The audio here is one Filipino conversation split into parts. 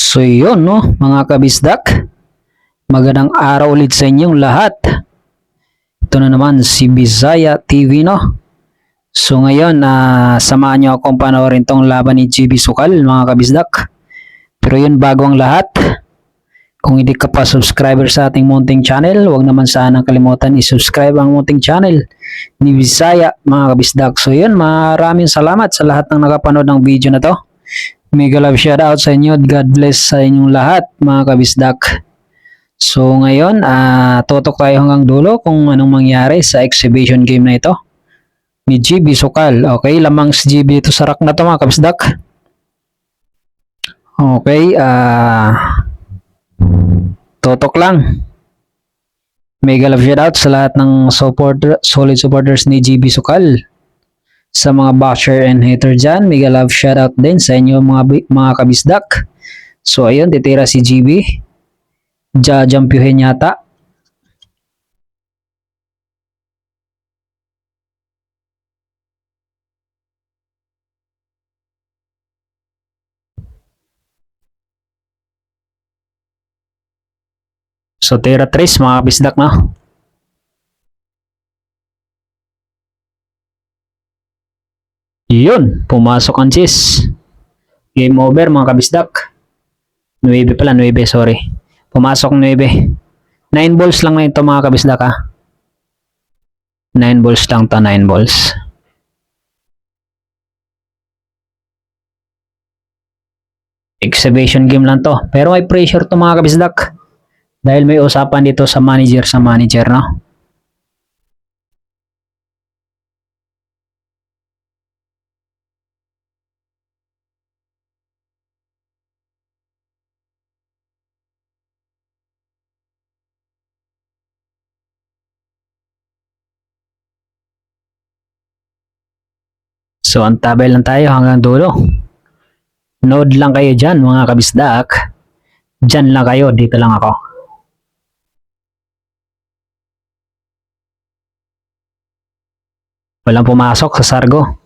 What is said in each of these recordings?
So yun no, mga kabisdak, magandang araw ulit sa inyong lahat. Ito na naman si Bisaya TV no. So ngayon, samahan nyo akong panoorin tong laban ni GB Sukal mga kabisdak. Pero yun, bago ang lahat, kung hindi ka pa subscriber sa ating munting channel, huwag naman sanang kalimutan i-subscribe ang munting channel ni Bisaya mga kabisdak. So yun, maraming salamat sa lahat ng nakapanood ng video na to. Mega love shout out sa inyo. God bless sa inyong lahat mga kabisdak. So ngayon, tutok tayo hanggang dulo kung anong mangyari sa exhibition game na ito ni GB Sukal. Okay, lamang si GB ito sa rack na to mga kabisdak. Okay, tutok lang. Mega love shout out sa lahat ng solid supporters ni GB Sukal. Sa mga basher and hater dyan, mega love shoutout din sa inyo mga kabisdak. So ayun, titira si GB. Jajampyuhin yata. So tira 3 mga kabisdak na. Yun, pumasok ang chess. Game over mga kabisdak. 9 pala, 9 sorry. Pumasok 9. 9 balls lang na ito mga kabisdak ha. 9 balls lang to, 9 balls. Exhibition game lang to. Pero may pressure to mga kabisdak. Dahil may usapan dito sa manager no. So, antabay lang tayo hanggang dulo. Node lang kayo dyan, mga kabisdak. Dyan lang kayo, dito lang ako. Walang pumasok sa Sargo.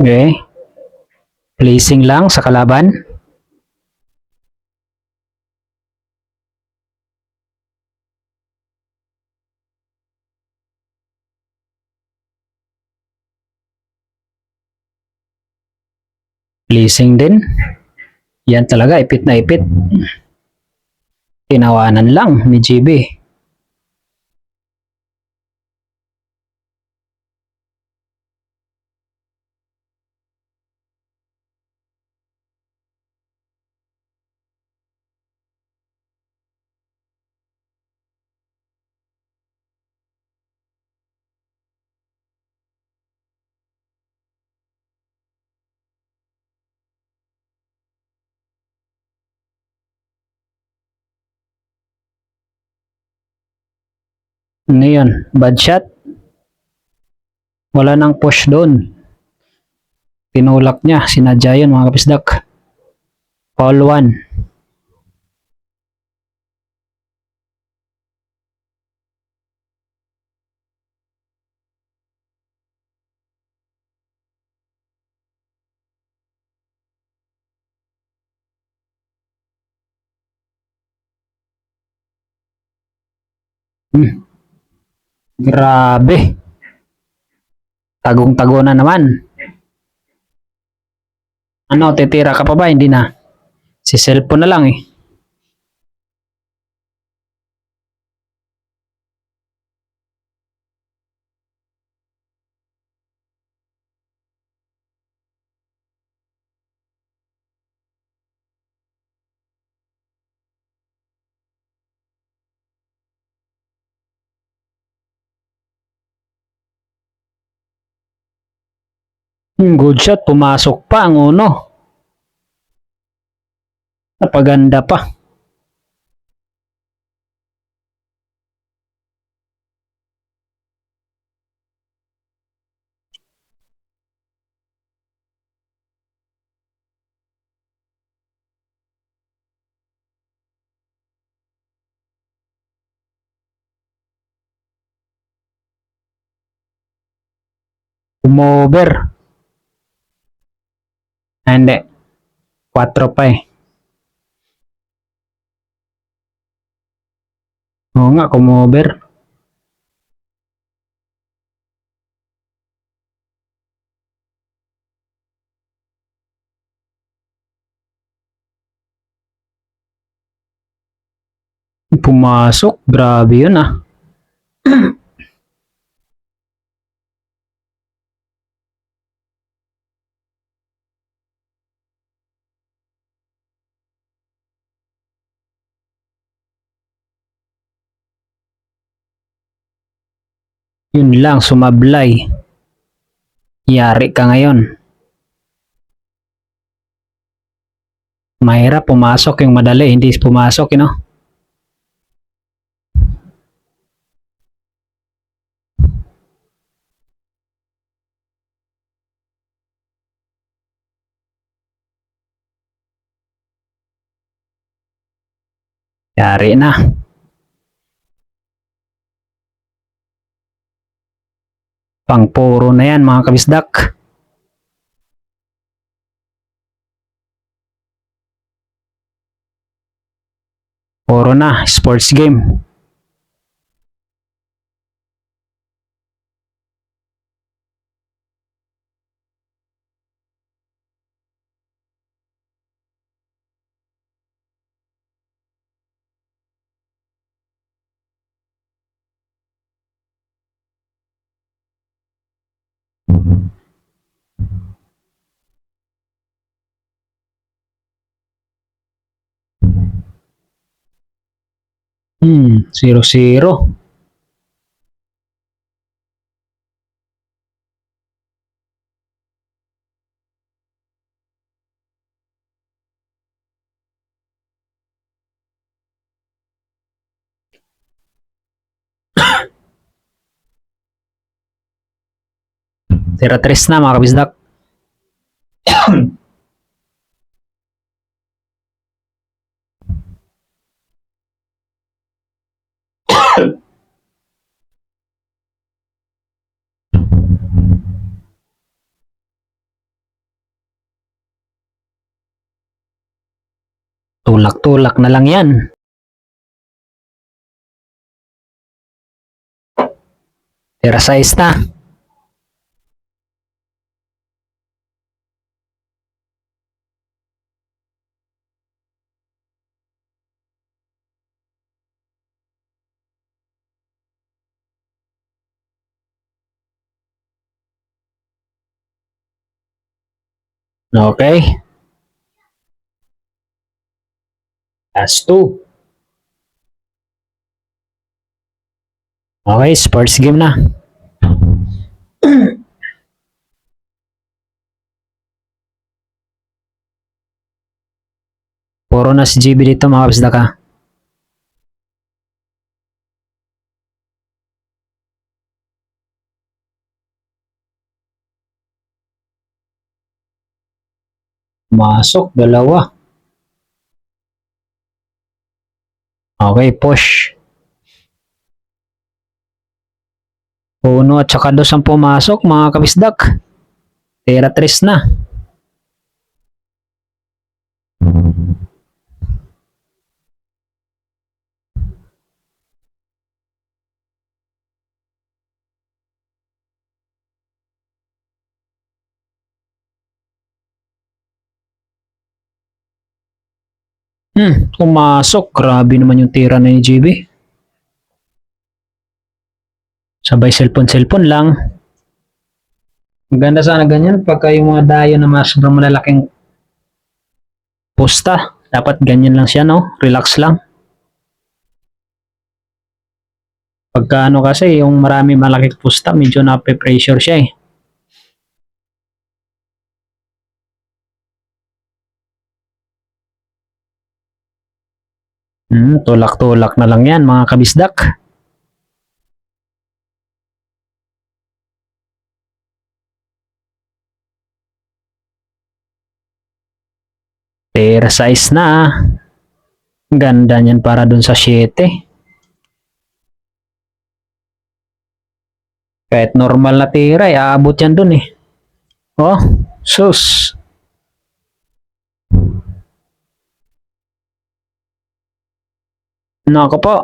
Okay. Placing lang sa kalaban. Placing din. Yan talaga, ipit na ipit. Tinawanan lang ni GB. Ngayon, bad shot. Wala nang push doon. Tinulak niya, sinadya yun mga kapisdak. Call 1. Grabe. Tagong-tago na naman. Ano, titira ka pa ba? Hindi na. Si cellphone na lang eh. Good shot, pumasok pa ang uno. Napaganda pa. Umover. Hindi. 4 pa eh. Oo nga, kumover. Pumasok. Grabe yun ah. Yun lang, sumablay. Yari ka ngayon. Mahirap pumasok yung madali, hindi pumasok, you know? Yari na. Pangpuro na yan mga kabisdak. Puro na, sports game. Hmm, 0-0. Tira 3 na mga kabisdak. Tulak-tulak na lang yan. Tira 6 na. Okay. Last 2. Okay, sports game na. Puro na si GB dito mga kabisdak ha. Masok, dalawa. Okay, push. Uno at saka 2 ang pumasok mga kabisdak. Tira 3 na. Pumasok. Grabe naman yung tira na ni GB. Sabay cellphone lang. Maganda sana ganyan pagka yung mga dayo na mas sobrang malalaking pusta. Dapat ganyan lang siya, no? Relax lang. Pagka ano kasi, yung marami malaking pusta, medyo nape-pressure siya eh. Tulak-tulak na lang yan mga kabisdak. Fair size na. Ganda niyan para dun sa 7. Kahit normal na tira, aabot yan dun eh. Oh, sus. Nako po.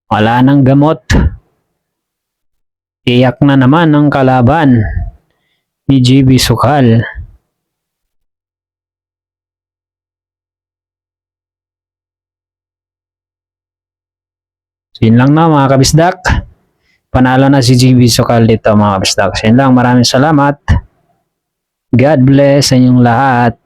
Wala nang gamot. Iyak na naman ang kalaban ni JB Sukal. So, yun lang na mga kabisdak. Panalo na si JB Sukal dito mga kabisdak. So, yun lang. Maraming salamat. God bless sa inyong lahat.